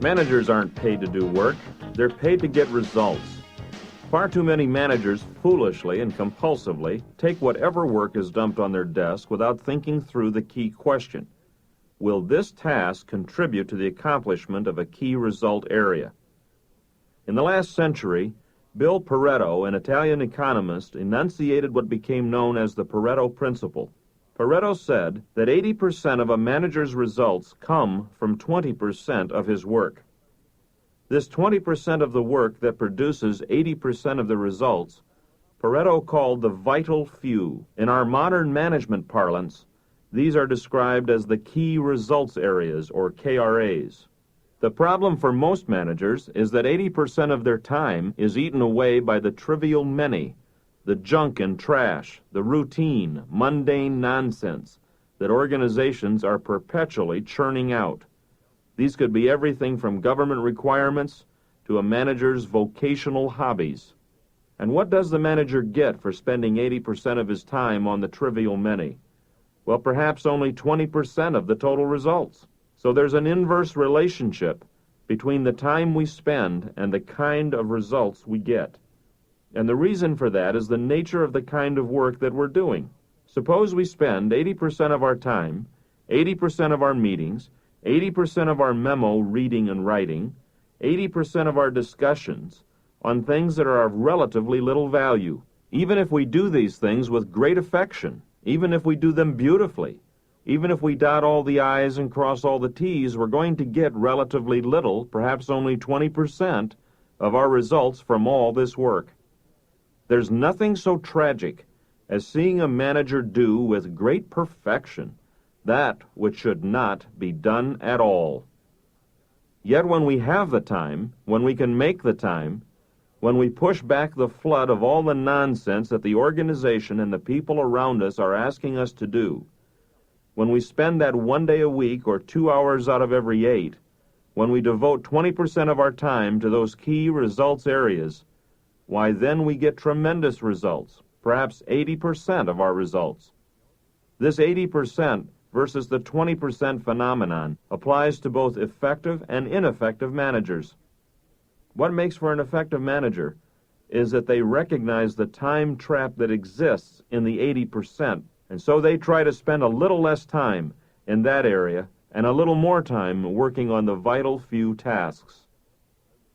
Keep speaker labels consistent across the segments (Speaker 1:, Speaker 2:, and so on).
Speaker 1: Managers aren't paid to do work, they're paid to get results. Far too many managers foolishly and compulsively take whatever work is dumped on their desk without thinking through the key question. Will this task contribute to the accomplishment of a key result area? In the last century, Bill Pareto, an Italian economist, enunciated what became known as the Pareto Principle. Pareto said that 80% of a manager's results come from 20% of his work. This 20% of the work that produces 80% of the results, Pareto called the vital few. In our modern management parlance, these are described as the key results areas, or KRAs. The problem for most managers is that 80% of their time is eaten away by the trivial many, the junk and trash, the routine, mundane nonsense that organizations are perpetually churning out. These could be everything from government requirements to a manager's vocational hobbies. And what does the manager get for spending 80% of his time on the trivial many? Well, perhaps only 20% of the total results. So there's an inverse relationship between the time we spend and the kind of results we get. And the reason for that is the nature of the kind of work that we're doing. Suppose we spend 80% of our time, 80% of our meetings, 80% of our memo reading and writing, 80% of our discussions on things that are of relatively little value. Even if we do these things with great affection, even if we do them beautifully, even if we dot all the I's and cross all the T's, we're going to get relatively little, perhaps only 20%, of our results from all this work. There's nothing so tragic as seeing a manager do with great perfection that which should not be done at all. Yet when we have the time, when we can make the time, when we push back the flood of all the nonsense that the organization and the people around us are asking us to do, when we spend that 1 day a week or 2 hours out of every 8, when we devote 20% of our time to those key results areas, why then we get tremendous results, perhaps 80% of our results. This 80% versus the 20% phenomenon applies to both effective and ineffective managers. What makes for an effective manager is that they recognize the time trap that exists in the 80%, and so they try to spend a little less time in that area and a little more time working on the vital few tasks.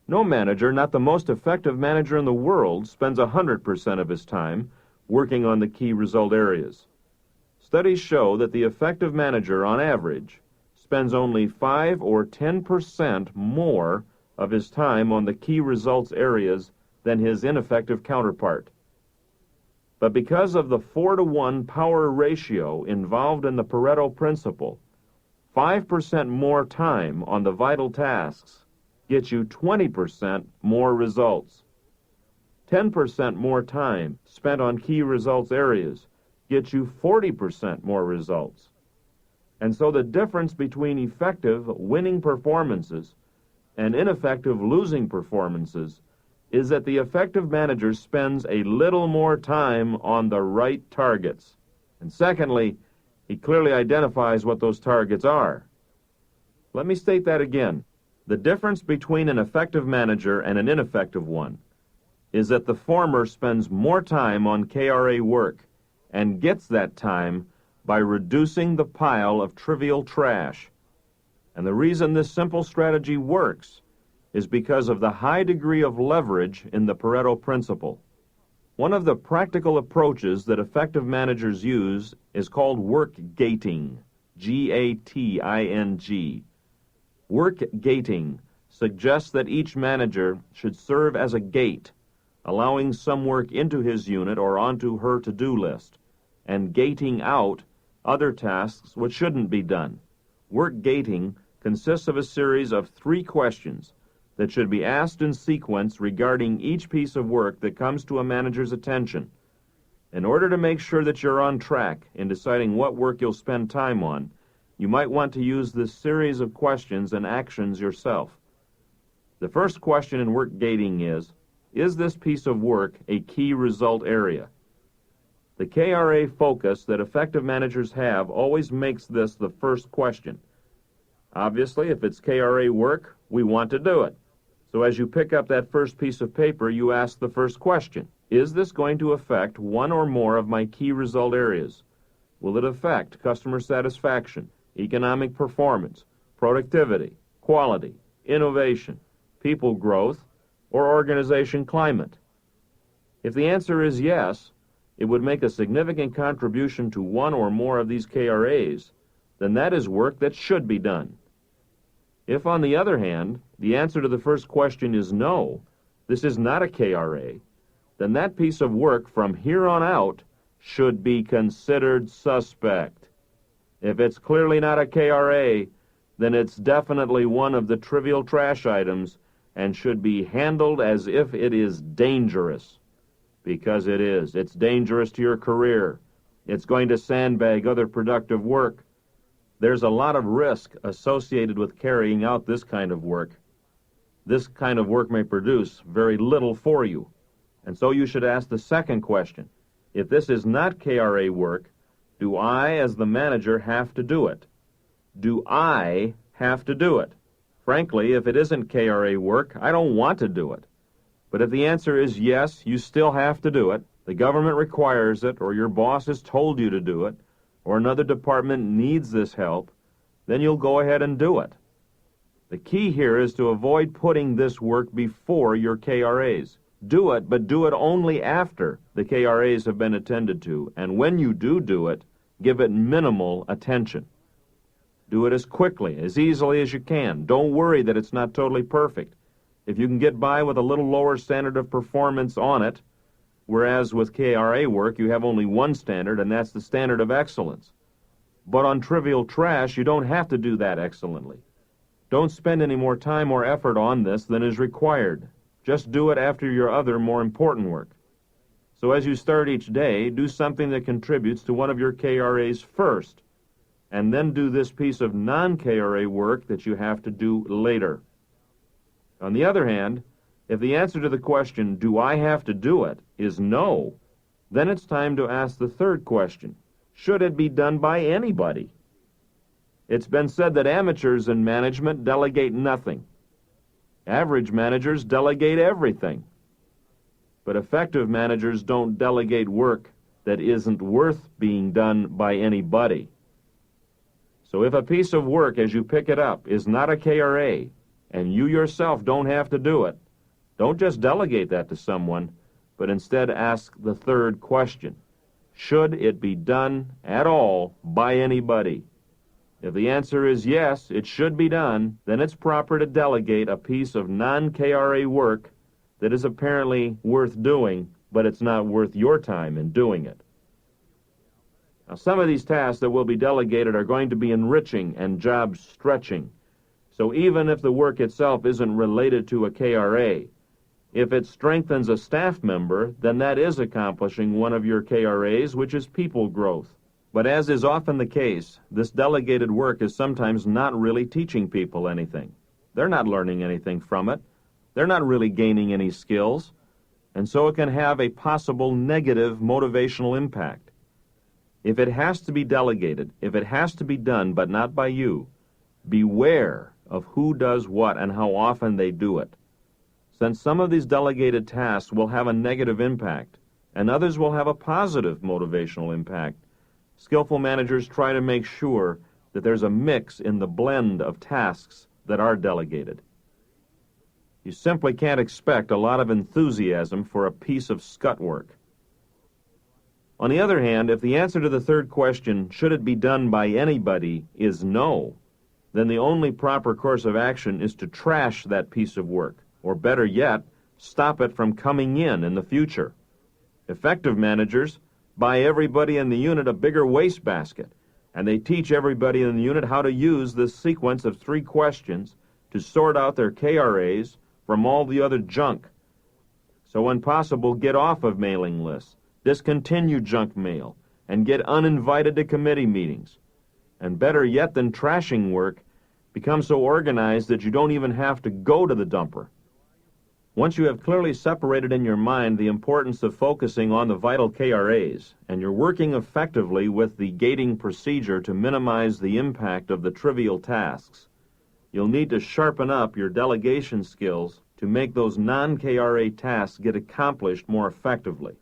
Speaker 1: No manager, not the most effective manager in the world, spends 100% of his time working on the key result areas. Studies show that the effective manager, on average, spends only 5 or 10% more of his time on the key results areas than his ineffective counterpart. But because of the 4-to-1 power ratio involved in the Pareto Principle, 5% more time on the vital tasks gets you 20% more results. 10% more time spent on key results areas gets you 40% more results. And so the difference between effective winning performances and ineffective losing performances is that the effective manager spends a little more time on the right targets. And secondly, he clearly identifies what those targets are. Let me state that again. The difference between an effective manager and an ineffective one is that the former spends more time on KRA work and gets that time by reducing the pile of trivial trash. And the reason this simple strategy works is because of the high degree of leverage in the Pareto Principle. One of the practical approaches that effective managers use is called work gating, Gating. Work gating suggests that each manager should serve as a gate, allowing some work into his unit or onto her to-do list, and gating out other tasks which shouldn't be done. Work gating consists of a series of 3 questions that should be asked in sequence regarding each piece of work that comes to a manager's attention. In order to make sure that you're on track in deciding what work you'll spend time on, you might want to use this series of questions and actions yourself. The first question in work gating is this piece of work a key result area? The KRA focus that effective managers have always makes this the first question. Obviously, if it's KRA work, we want to do it. So as you pick up that first piece of paper, you ask the first question. Is this going to affect one or more of my key result areas? Will it affect customer satisfaction, economic performance, productivity, quality, innovation, people growth, or organization climate? If the answer is yes, it would make a significant contribution to one or more of these KRAs, then that is work that should be done. If, on the other hand, the answer to the first question is no, this is not a KRA, then that piece of work from here on out should be considered suspect. If it's clearly not a KRA, then it's definitely one of the trivial trash items and should be handled as if it is dangerous. Because it is. It's dangerous to your career. It's going to sandbag other productive work. There's a lot of risk associated with carrying out this kind of work. This kind of work may produce very little for you. And so you should ask the second question. If this is not KRA work, do I, as the manager, have to do it? Do I have to do it? Frankly, if it isn't KRA work, I don't want to do it. But if the answer is yes, you still have to do it, the government requires it, or your boss has told you to do it, or another department needs this help, then you'll go ahead and do it. The key here is to avoid putting this work before your KRAs. Do it, but do it only after the KRAs have been attended to, and when you do it, give it minimal attention. Do it as quickly, as easily as you can. Don't worry that it's not totally perfect. If you can get by with a little lower standard of performance on it, whereas with KRA work you have only one standard, and that's the standard of excellence. But on trivial trash, you don't have to do that excellently. Don't spend any more time or effort on this than is required. Just do it after your other more important work. So as you start each day, do something that contributes to one of your KRAs first, and then do this piece of non-KRA work that you have to do later. On the other hand, if the answer to the question, do I have to do it, is no, then it's time to ask the third question. Should it be done by anybody? It's been said that amateurs in management delegate nothing. Average managers delegate everything. But effective managers don't delegate work that isn't worth being done by anybody. So if a piece of work as you pick it up is not a KRA, and you yourself don't have to do it, don't just delegate that to someone, but instead ask the third question. Should it be done at all by anybody? If the answer is yes, it should be done, then it's proper to delegate a piece of non-KRA work that is apparently worth doing, but it's not worth your time in doing it. Now, some of these tasks that will be delegated are going to be enriching and job stretching. So even if the work itself isn't related to a KRA, if it strengthens a staff member, then that is accomplishing one of your KRAs, which is people growth. But as is often the case, this delegated work is sometimes not really teaching people anything. They're not learning anything from it. They're not really gaining any skills. And so it can have a possible negative motivational impact. If it has to be delegated, if it has to be done but not by you, beware of who does what and how often they do it. Since some of these delegated tasks will have a negative impact, and others will have a positive motivational impact, skillful managers try to make sure that there's a mix in the blend of tasks that are delegated. You simply can't expect a lot of enthusiasm for a piece of scut work. On the other hand, if the answer to the third question, should it be done by anybody, is no, then the only proper course of action is to trash that piece of work, or better yet, stop it from coming in the future. Effective managers buy everybody in the unit a bigger wastebasket, and they teach everybody in the unit how to use this sequence of 3 questions to sort out their KRAs from all the other junk. So when possible, get off of mailing lists, discontinue junk mail, and get uninvited to committee meetings. And better yet than trashing work, become so organized that you don't even have to go to the dumper. Once you have clearly separated in your mind the importance of focusing on the vital KRAs, and you're working effectively with the gating procedure to minimize the impact of the trivial tasks, You'll need to sharpen up your delegation skills to make those non-KRA tasks get accomplished more effectively.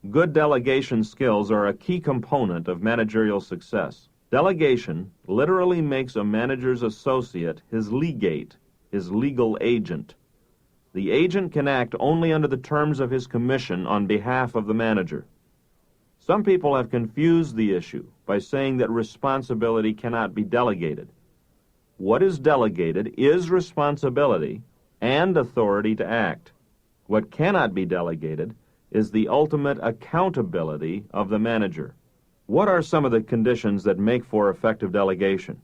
Speaker 1: Good delegation skills are a key component of managerial success. Delegation literally makes a manager's associate his legate, his legal agent. The agent can act only under the terms of his commission on behalf of the manager. Some people have confused the issue by saying that responsibility cannot be delegated. What is delegated is responsibility and authority to act. What cannot be delegated is the ultimate accountability of the manager. What are some of the conditions that make for effective delegation?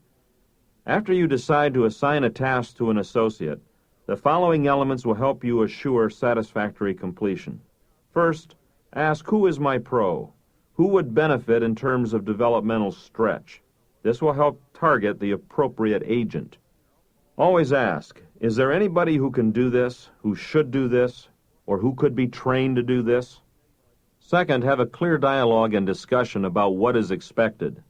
Speaker 1: After you decide to assign a task to an associate, the following elements will help you assure satisfactory completion. First, ask, who is my pro? Who would benefit in terms of developmental stretch? This will help target the appropriate agent. Always ask, is there anybody who can do this, who should do this, or who could be trained to do this? Second, have a clear dialogue and discussion about what is expected.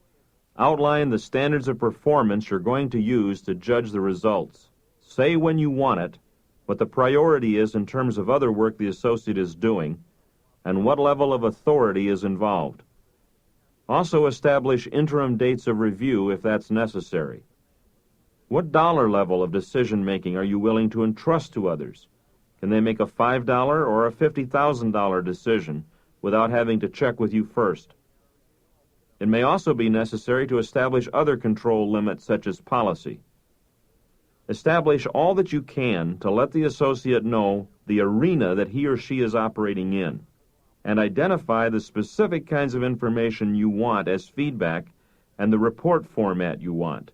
Speaker 1: Outline the standards of performance you're going to use to judge the results. Say when you want it, what the priority is in terms of other work the associate is doing, and what level of authority is involved. Also establish interim dates of review if that's necessary. What dollar level of decision-making are you willing to entrust to others? Can they make a $5 or a $50,000 decision without having to check with you first? It may also be necessary to establish other control limits such as policy. Establish all that you can to let the associate know the arena that he or she is operating in, and identify the specific kinds of information you want as feedback and the report format you want.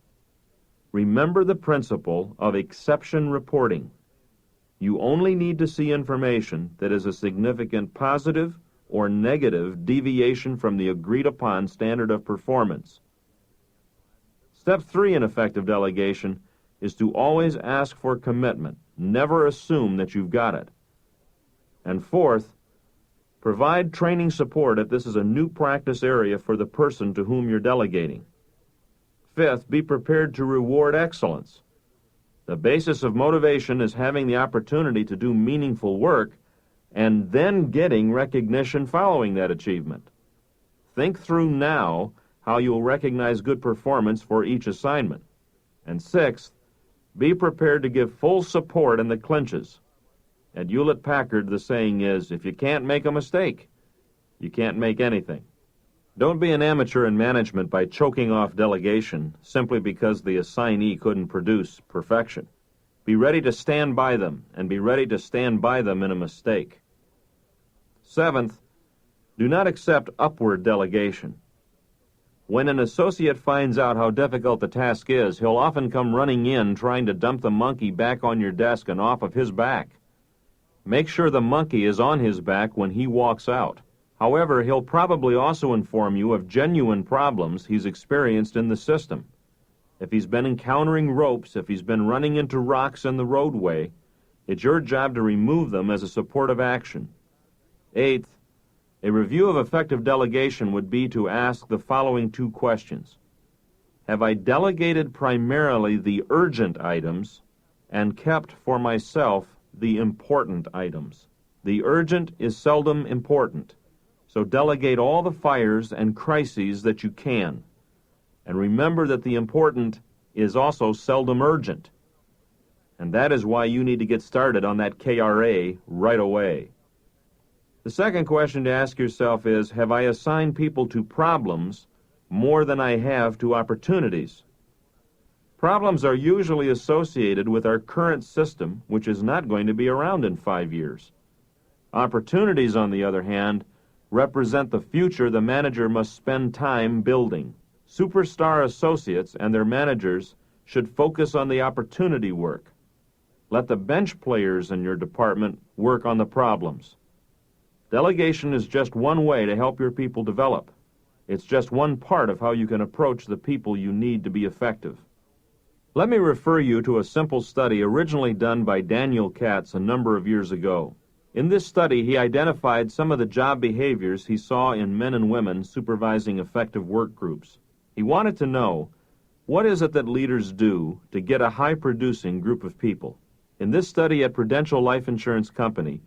Speaker 1: Remember the principle of exception reporting. You only need to see information that is a significant positive or negative deviation from the agreed-upon standard of performance. Step 3 in effective delegation is to always ask for commitment. Never assume that you've got it. And fourth, provide training support if this is a new practice area for the person to whom you're delegating. Fifth, be prepared to reward excellence. The basis of motivation is having the opportunity to do meaningful work and then getting recognition following that achievement. Think through now how you'll recognize good performance for each assignment. And sixth, be prepared to give full support in the clinches. At Hewlett-Packard, the saying is, if you can't make a mistake, you can't make anything. Don't be an amateur in management by choking off delegation simply because the assignee couldn't produce perfection. Be ready to stand by them, and be ready to stand by them in a mistake. Seventh, do not accept upward delegation. When an associate finds out how difficult the task is, he'll often come running in trying to dump the monkey back on your desk and off of his back. Make sure the monkey is on his back when he walks out. However, he'll probably also inform you of genuine problems he's experienced in the system. If he's been encountering ropes, if he's been running into rocks in the roadway, it's your job to remove them as a supportive action. Eighth, a review of effective delegation would be to ask the following 2 questions. Have I delegated primarily the urgent items and kept for myself the important items? The urgent is seldom important, so delegate all the fires and crises that you can. And remember that the important is also seldom urgent. And that is why you need to get started on that KRA right away. The second question to ask yourself is, have I assigned people to problems more than I have to opportunities? Problems are usually associated with our current system, which is not going to be around in 5 years. Opportunities, on the other hand, represent the future the manager must spend time building. Superstar associates and their managers should focus on the opportunity work. Let the bench players in your department work on the problems. Delegation is just one way to help your people develop. It's just one part of how you can approach the people you need to be effective. Let me refer you to a simple study originally done by Daniel Katz a number of years ago. In this study, he identified some of the job behaviors he saw in men and women supervising effective work groups. He wanted to know, What is it that leaders do to get a high-producing group of people? In this study at Prudential Life Insurance Company,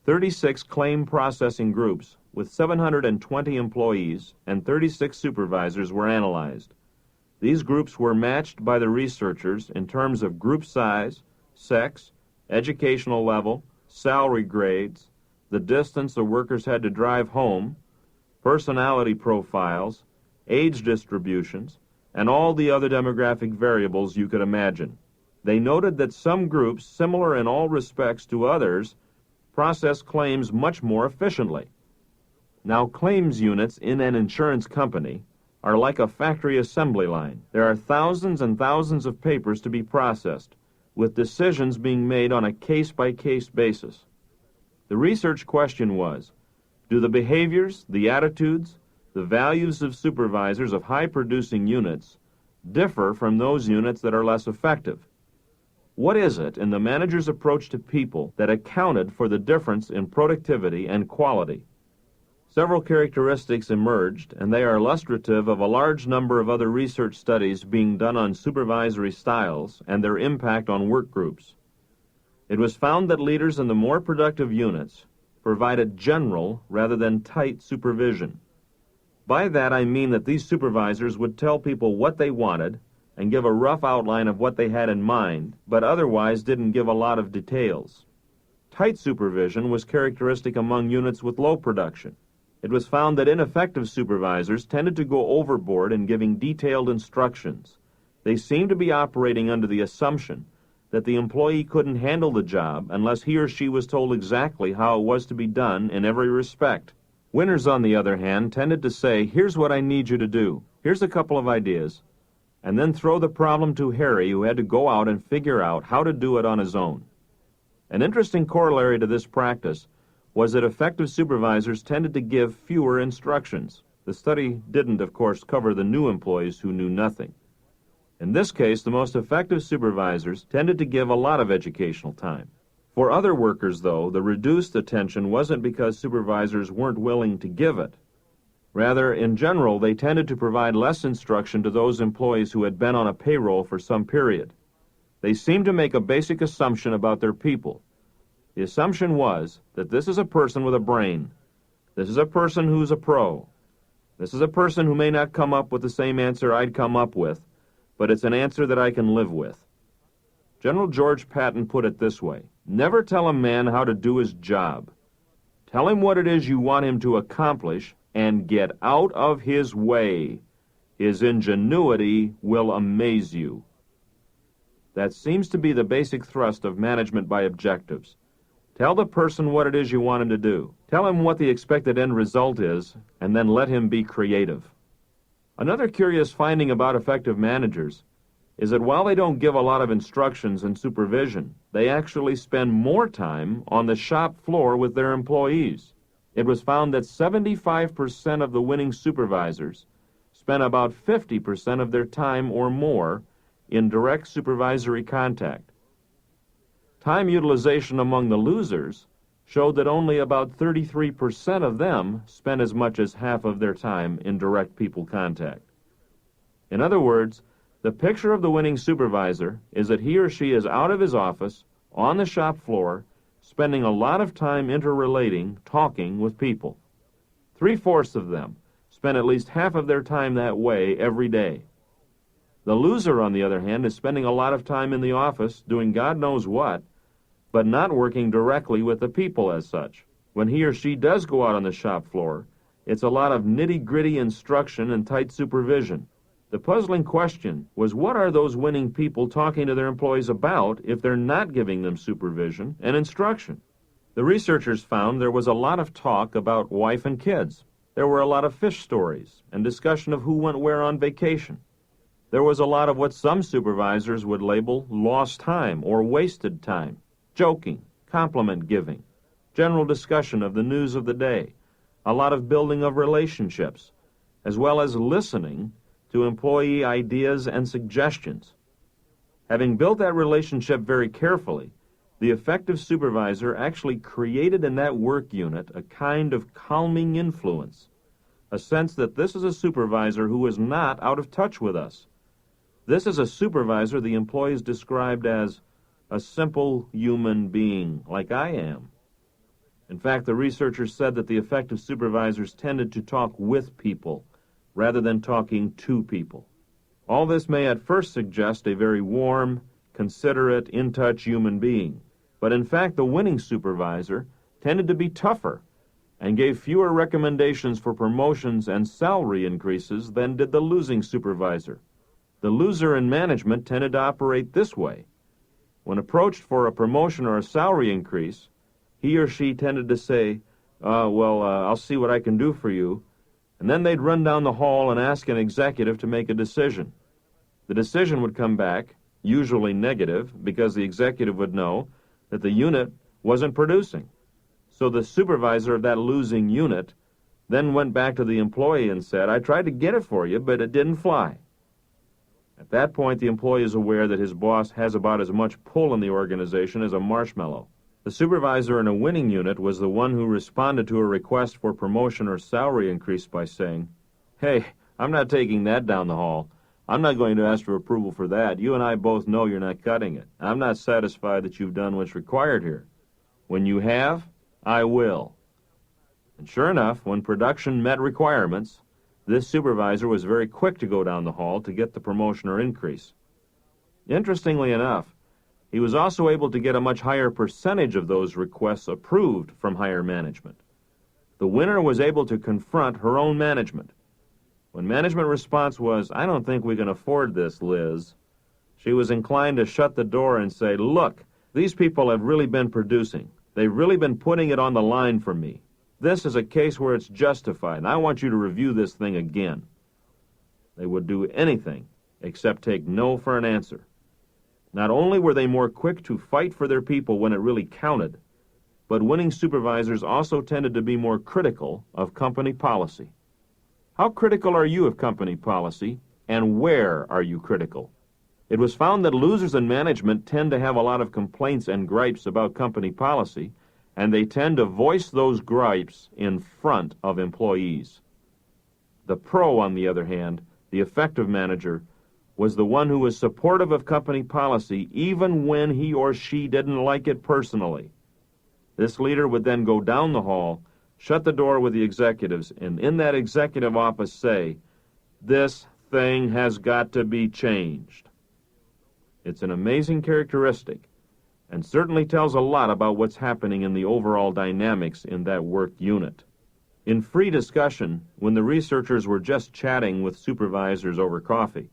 Speaker 1: 36 claim processing groups with 720 employees and 36 supervisors were analyzed. These groups were matched by the researchers in terms of group size, sex, educational level, salary grades, the distance the workers had to drive home, personality profiles, age distributions, and all the other demographic variables you could imagine. They noted that some groups, similar in all respects to others, process claims much more efficiently. Now, claims units in an insurance company are like a factory assembly line. There are thousands and thousands of papers to be processed, with decisions being made on a case-by-case basis. The research question was, do the behaviors, the attitudes, the values of supervisors of high-producing units differ from those units that are less effective? What is it in the manager's approach to people that accounted for the difference in productivity and quality? Several characteristics emerged, and they are illustrative of a large number of other research studies being done on supervisory styles and their impact on work groups. It was found that leaders in the more productive units provided general rather than tight supervision. By that I mean that these supervisors would tell people what they wanted and give a rough outline of what they had in mind, but otherwise didn't give a lot of details. Tight supervision was characteristic among units with low production. It was found that ineffective supervisors tended to go overboard in giving detailed instructions. They seemed to be operating under the assumption that the employee couldn't handle the job unless he or she was told exactly how it was to be done in every respect. Winners, on the other hand, tended to say, here's what I need you to do. Here's a couple of ideas. And then throw the problem to Harry, who had to go out and figure out how to do it on his own. An interesting corollary to this practice was that effective supervisors tended to give fewer instructions. The study didn't, of course, cover the new employees who knew nothing. In this case, the most effective supervisors tended to give a lot of educational time. For other workers, though, the reduced attention wasn't because supervisors weren't willing to give it. Rather, in general, they tended to provide less instruction to those employees who had been on a payroll for some period. They seemed to make a basic assumption about their people. The assumption was that this is a person with a brain. This is a person who's a pro. This is a person who may not come up with the same answer I'd come up with, but it's an answer that I can live with. General George Patton put it this way: never tell a man how to do his job. Tell him what it is you want him to accomplish and get out of his way. His ingenuity will amaze you. That seems to be the basic thrust of management by objectives. Tell the person what it is you want him to do. Tell him what the expected end result is, and then let him be creative. Another curious finding about effective managers is that while they don't give a lot of instructions and supervision, they actually spend more time on the shop floor with their employees. It was found that 75% of the winning supervisors spent about 50% of their time or more in direct supervisory contact. Time utilization among the losers showed that only about 33% of them spent as much as half of their time in direct people contact. In other words, the picture of the winning supervisor is that he or she is out of his office, on the shop floor, spending a lot of time interrelating, talking with people. 3/4 of them spend at least half of their time that way every day. The loser, on the other hand, is spending a lot of time in the office doing God knows what, but not working directly with the people as such. When he or she does go out on the shop floor, it's a lot of nitty-gritty instruction and tight supervision. The puzzling question was, what are those winning people talking to their employees about if they're not giving them supervision and instruction? The researchers found there was a lot of talk about wife and kids. There were a lot of fish stories and discussion of who went where on vacation. There was a lot of what some supervisors would label lost time or wasted time, joking, compliment giving, general discussion of the news of the day, a lot of building of relationships, as well as listening to employee ideas and suggestions. Having built that relationship very carefully, the effective supervisor actually created in that work unit a kind of calming influence, a sense that this is a supervisor who is not out of touch with us. This is a supervisor the employees described as a simple human being, like I am. In fact, the researchers said that the effective supervisors tended to talk with people rather than talking to people. All this may at first suggest a very warm, considerate, in-touch human being, but in fact the winning supervisor tended to be tougher and gave fewer recommendations for promotions and salary increases than did the losing supervisor. The loser in management tended to operate this way. When approached for a promotion or a salary increase, he or she tended to say, I'll see what I can do for you, and then they'd run down the hall and ask an executive to make a decision. The decision would come back, usually negative, because the executive would know that the unit wasn't producing. So the supervisor of that losing unit then went back to the employee and said, I tried to get it for you, but it didn't fly. At that point, the employee is aware that his boss has about as much pull in the organization as a marshmallow. The supervisor in a winning unit was the one who responded to a request for promotion or salary increase by saying, Hey, I'm not taking that down the hall. I'm not going to ask for approval for that. You and I both know you're not cutting it. I'm not satisfied that you've done what's required here. When you have, I will. And sure enough, when production met requirements, this supervisor was very quick to go down the hall to get the promotion or increase. Interestingly enough, he was also able to get a much higher percentage of those requests approved from higher management. The winner was able to confront her own management. When management response was, I don't think we can afford this, Liz, she was inclined to shut the door and say, Look, these people have really been producing. They've really been putting it on the line for me. This is a case where it's justified, and I want you to review this thing again. They would do anything except take no for an answer. Not only were they more quick to fight for their people when it really counted, but winning supervisors also tended to be more critical of company policy. How critical are you of company policy, and where are you critical? It was found that losers in management tend to have a lot of complaints and gripes about company policy, and they tend to voice those gripes in front of employees. The pro, on the other hand, the effective manager, was the one who was supportive of company policy even when he or she didn't like it personally. This leader would then go down the hall, shut the door with the executives, and in that executive office say, This thing has got to be changed. It's an amazing characteristic, and certainly tells a lot about what's happening in the overall dynamics in that work unit. In free discussion, when the researchers were just chatting with supervisors over coffee,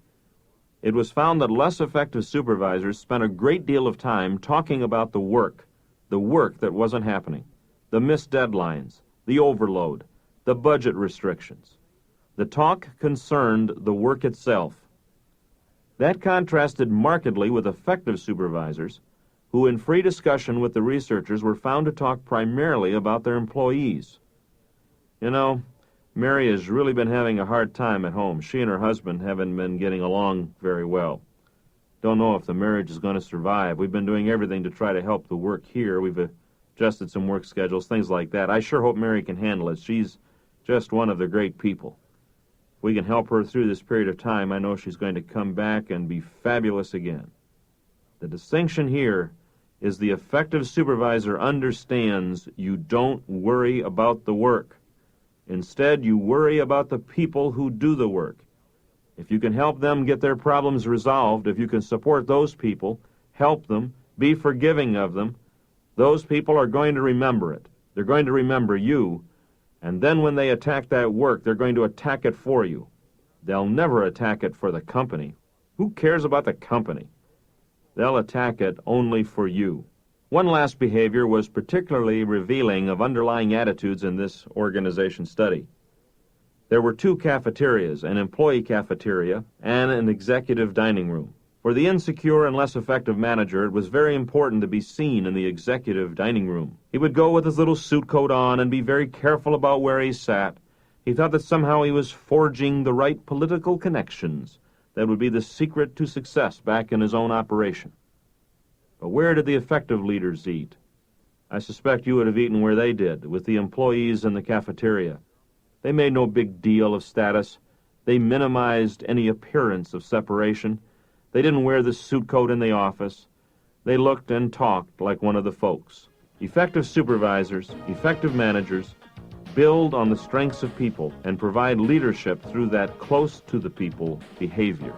Speaker 1: it was found that less effective supervisors spent a great deal of time talking about the work that wasn't happening, the missed deadlines, the overload, the budget restrictions. The talk concerned the work itself. That contrasted markedly with effective supervisors, who in free discussion with the researchers were found to talk primarily about their employees. You know, Mary has really been having a hard time at home. She and her husband haven't been getting along very well. Don't know if the marriage is going to survive. We've been doing everything to try to help the work here. We've adjusted some work schedules, things like that. I sure hope Mary can handle it. She's just one of the great people. If we can help her through this period of time, I know she's going to come back and be fabulous again. The distinction here is the effective supervisor understands you don't worry about the work. Instead, you worry about the people who do the work. If you can help them get their problems resolved, if you can support those people, help them, be forgiving of them, those people are going to remember it. They're going to remember you, and then when they attack that work, they're going to attack it for you. They'll never attack it for the company. Who cares about the company? They'll attack it only for you. One last behavior was particularly revealing of underlying attitudes in this organization study. There were two cafeterias, an employee cafeteria and an executive dining room. For the insecure and less effective manager, it was very important to be seen in the executive dining room. He would go with his little suit coat on and be very careful about where he sat. He thought that somehow he was forging the right political connections that would be the secret to success back in his own operation. But where did the effective leaders eat? I suspect you would have eaten where they did, with the employees in the cafeteria. They made no big deal of status. They minimized any appearance of separation. They didn't wear the suit coat in the office. They looked and talked like one of the folks. Effective supervisors, effective managers, build on the strengths of people and provide leadership through that close-to-the-people behavior.